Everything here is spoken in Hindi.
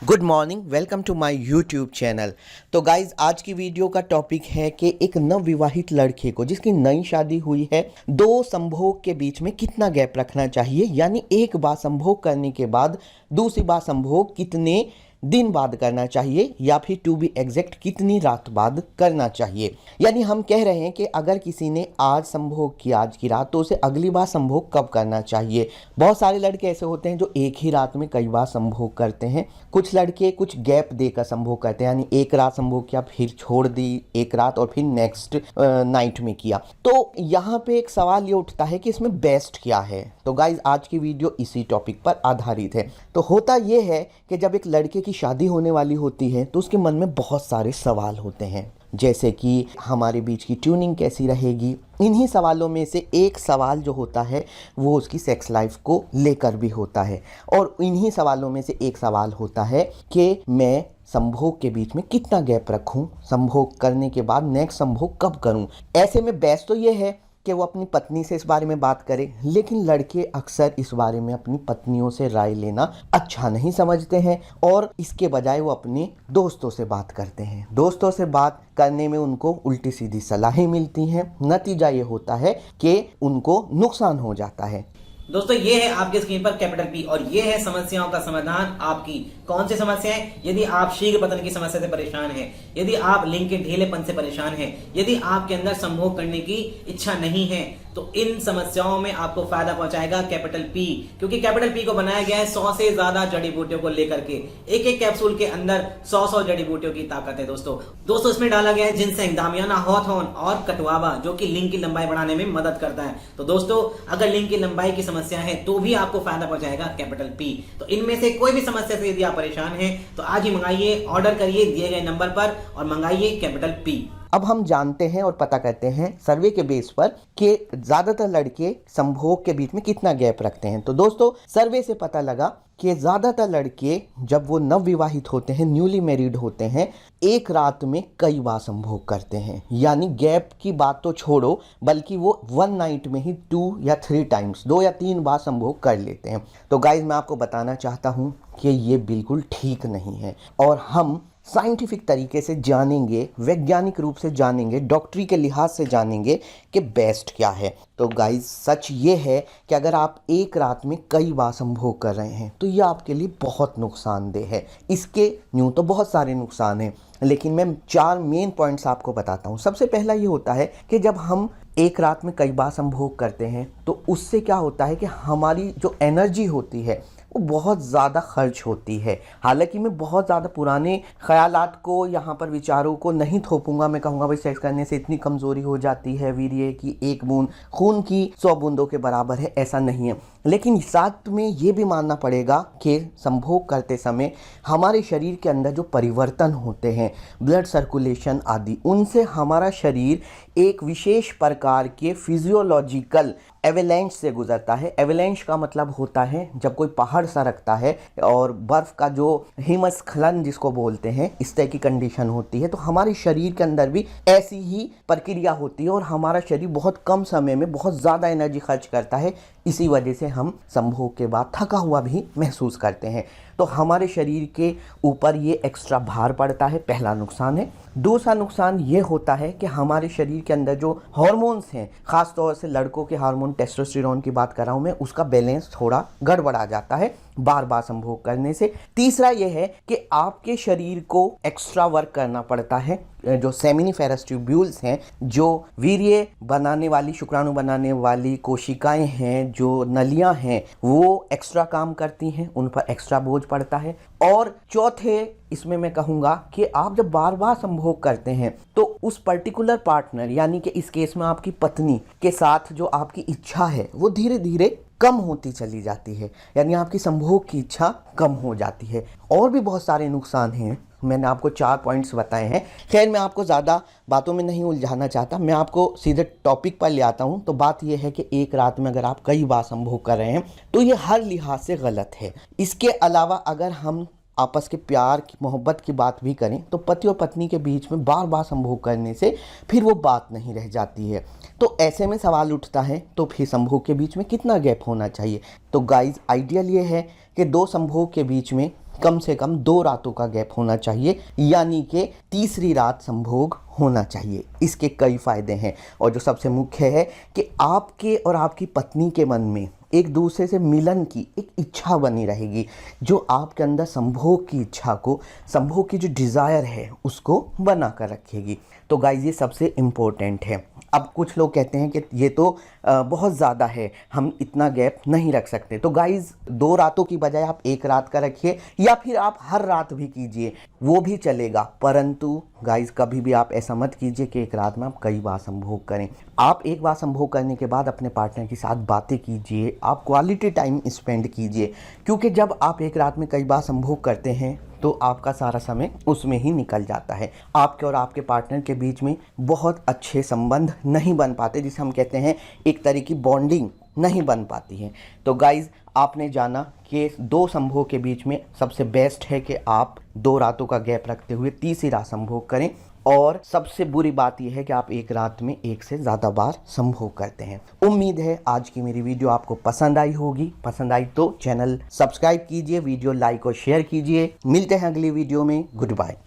Good morning, welcome to my YouTube channel. तो गाइज आज की वीडियो का टॉपिक है कि एक नवविवाहित लड़के को जिसकी नई शादी हुई है, दो संभोग के बीच में कितना गैप रखना चाहिए, यानी एक बार संभोग करने के बाद दूसरी बार संभोग कितने दिन बाद करना चाहिए, या फिर टू बी एग्जैक्ट कितनी रात बाद करना चाहिए। यानी हम कह रहे हैं कि अगर किसी ने आज संभोग किया आज की रात, तो उसे अगली बार संभोग कब करना चाहिए। बहुत सारे लड़के ऐसे होते हैं जो एक ही रात में कई बार संभोग करते हैं। कुछ लड़के कुछ गैप देकर संभोग करते हैं, यानी एक रात संभोग किया, फिर छोड़ दी एक रात और फिर नेक्स्ट नाइट में किया। तो यहाँ पे एक सवाल ये उठता है कि इसमें बेस्ट क्या है। तो गाइज आज की वीडियो इसी टॉपिक पर आधारित है। तो होता ये है कि जब एक लड़के की शादी होने वाली होती है तो उसके मन में बहुत सारे सवाल होते हैं, जैसे कि हमारे बीच की ट्यूनिंग कैसी रहेगी। इन्हीं सवालों में से एक सवाल जो होता है वो उसकी सेक्स लाइफ को लेकर भी होता है, और इन्हीं सवालों में से एक सवाल होता है कि मैं संभोग के बीच में कितना गैप रखूं, संभोग करने के बाद नेक्स्ट संभोग कब करूं। ऐसे में बेस्ट तो ये है कि वो अपनी पत्नी से इस बारे में बात करे, लेकिन लड़के अक्सर इस बारे में अपनी पत्नियों से राय लेना अच्छा नहीं समझते हैं, और इसके बजाय वो अपने दोस्तों से बात करते हैं। दोस्तों से बात करने में उनको उल्टी सीधी सलाहें मिलती हैं। नतीजा ये होता है कि उनको नुकसान हो जाता है। दोस्तों ये है आपके स्क्रीन पर कैपिटल पी, और ये है समस्याओं का समाधान। आपकी कौन सी समस्याएं? यदि आप शीघ्र पतन की समस्या से परेशान हैं, यदि आप लिंग के ढीलेपन से परेशान हैं, यदि आपके अंदर संभोग करने की इच्छा नहीं है, तो इन समस्याओं में आपको फायदा पहुंचाएगा कैपिटल पी। क्योंकि कैपिटल पी को बनाया गया है 100 से ज्यादा जड़ी बूटियों को लेकर के। एक एक कैप्सूल के अंदर 100 जड़ी बूटियों की ताकत है दोस्तों इसमें डाला गया है जिनसेंग, दामियाना, हॉथॉर्न और कटवाबा, जो कि लिंग की लंबाई बढ़ाने में मदद करता है। तो दोस्तों अगर लिंग की लंबाई की समस्या है तो भी आपको फायदा पहुंचाएगा कैपिटल पी। तो इनमें से कोई भी समस्या से यदि आप परेशान हैं तो आज ही मंगाइए, ऑर्डर करिए दिए गए नंबर पर और मंगाइए कैपिटल पी। अब हम जानते हैं और पता करते हैं सर्वे के बेस पर कि ज्यादातर लड़के संभोग के बीच में कितना गैप रखते हैं। तो दोस्तों सर्वे से पता लगा कि ज्यादातर लड़के जब वो नवविवाहित होते हैं, न्यूली मैरिड होते हैं, एक रात में कई बार संभोग करते हैं। यानी गैप की बात तो छोड़ो, बल्कि वो वन नाइट में ही 2 या 3 टाइम्स 2 या 3 बार संभोग कर लेते हैं। तो गाइज मैं आपको बताना चाहता हूँ कि ये बिल्कुल ठीक नहीं है, और हम साइंटिफिक तरीके से जानेंगे, वैज्ञानिक रूप से जानेंगे, डॉक्टरी के लिहाज से जानेंगे कि बेस्ट क्या है। तो गाइज सच ये है कि अगर आप एक रात में कई बार संभोग कर रहे हैं तो ये आपके लिए बहुत नुकसानदेह है। इसके यूँ तो बहुत सारे नुकसान हैं, लेकिन मैं 4 मेन पॉइंट्स आपको बताता हूँ। सबसे पहला ये होता है कि जब हम एक रात में कई बार संभोग करते हैं तो उससे क्या होता है कि हमारी जो एनर्जी होती है वो बहुत ज़्यादा खर्च होती है। हालांकि मैं बहुत ज़्यादा पुराने ख्यालात को यहाँ पर, विचारों को नहीं थोपूंगा। मैं कहूँगा भाई सेक्स करने से इतनी कमज़ोरी हो जाती है, वीर्य की एक बूंद खून की 100 बूंदों के बराबर है, ऐसा नहीं है। लेकिन साथ में ये भी मानना पड़ेगा कि संभोग करते समय हमारे शरीर के अंदर जो परिवर्तन होते हैं, ब्लड सर्कुलेशन आदि, उनसे हमारा शरीर एक विशेष प्रकार के फिजियोलॉजिकल एवेलेंच से गुजरता है। एवेलेंच का मतलब होता है जब कोई पहाड़ सरकता है और बर्फ़ का जो हिमस्खलन जिसको बोलते हैं, इस तरह की कंडीशन होती है। तो हमारे शरीर के अंदर भी ऐसी ही प्रक्रिया होती है, और हमारा शरीर बहुत कम समय में बहुत ज़्यादा एनर्जी खर्च करता है। इसी वजह से हम संभोग के बाद थका हुआ भी महसूस करते हैं। तो हमारे शरीर के ऊपर ये एक्स्ट्रा भार पड़ता है, पहला नुकसान है। दूसरा नुकसान ये होता है कि हमारे शरीर के अंदर जो हार्मोन्स हैं, ख़ास तौर से लड़कों के हार्मोन टेस्टोस्टेरोन की बात कर रहा हूँ मैं, उसका बैलेंस थोड़ा गड़बड़ा जाता है बार बार संभोग करने से। तीसरा ये है कि आपके शरीर को एक्स्ट्रा वर्क करना पड़ता है। जो सेमिनिफेरस ट्यूब्यूल्स हैं, जो वीर्य बनाने वाली, शुक्राणु बनाने वाली कोशिकाएं हैं, जो नलियां हैं, वो एक्स्ट्रा काम करती हैं, उन पर एक्स्ट्रा बोझ पड़ता है। और चौथे इसमें मैं कहूँगा कि आप जब बार बार संभोग करते हैं तो उस पर्टिकुलर पार्टनर, यानी कि इस केस में आपकी पत्नी के साथ जो आपकी इच्छा है वो धीरे धीरे कम होती चली जाती है, यानी आपकी संभोग की इच्छा कम हो जाती है। और भी बहुत सारे नुकसान हैं, मैंने आपको 4 पॉइंट्स बताए हैं। खैर मैं आपको ज़्यादा बातों में नहीं उलझाना चाहता, मैं आपको सीधे टॉपिक पर ले आता हूँ। तो बात यह है कि एक रात में अगर आप कई बार संभोग कर रहे हैं तो ये हर लिहाज से गलत है। इसके अलावा अगर हम आपस के प्यार की, मोहब्बत की बात भी करें तो पति और पत्नी के बीच में बार बार संभोग करने से फिर वो बात नहीं रह जाती है। तो ऐसे में सवाल उठता है तो फिर संभोग के बीच में कितना गैप होना चाहिए। तो गाइज आइडियल ये है कि 2 संभोग के बीच में कम से कम 2 रातों का गैप होना चाहिए, यानी कि तीसरी रात संभोग होना चाहिए। इसके कई फायदे हैं और जो सबसे मुख्य है कि आपके और आपकी पत्नी के मन में एक दूसरे से मिलन की एक इच्छा बनी रहेगी, जो आपके अंदर संभोग की इच्छा को, संभोग की जो डिज़ायर है उसको बना कर रखेगी। तो गाइस ये सबसे इम्पोर्टेंट है। अब कुछ लोग कहते हैं कि ये तो बहुत ज़्यादा है, हम इतना गैप नहीं रख सकते। तो गाइस 2 रातों की बजाय आप 1 रात का रखिए, या फिर आप हर रात भी कीजिए, वो भी चलेगा। परंतु गाइस कभी भी आप ऐसा मत कीजिए कि एक रात में आप कई बार संभोग करें। आप एक बार संभोग करने के बाद अपने पार्टनर के साथ बातें कीजिए, आप क्वालिटी टाइम स्पेंड कीजिए, क्योंकि जब आप एक रात में कई बार संभोग करते हैं तो आपका सारा समय उसमें ही निकल जाता है। आपके और आपके पार्टनर के बीच में बहुत अच्छे संबंध नहीं बन पाते, जिसे हम कहते हैं एक तरह की बॉन्डिंग नहीं बन पाती है। तो गाइज आपने जाना कि 2 संभोग के बीच में सबसे बेस्ट है कि आप 2 रातों का गैप रखते हुए तीसरी रात संभोग करें। और सबसे बुरी बात यह है कि आप एक रात में 1 से ज़्यादा बार संभोग करते हैं। उम्मीद है आज की मेरी वीडियो आपको पसंद आई होगी। पसंद आई तो चैनल सब्सक्राइब कीजिए, वीडियो लाइक और शेयर कीजिए। मिलते हैं अगली वीडियो में। Good bye.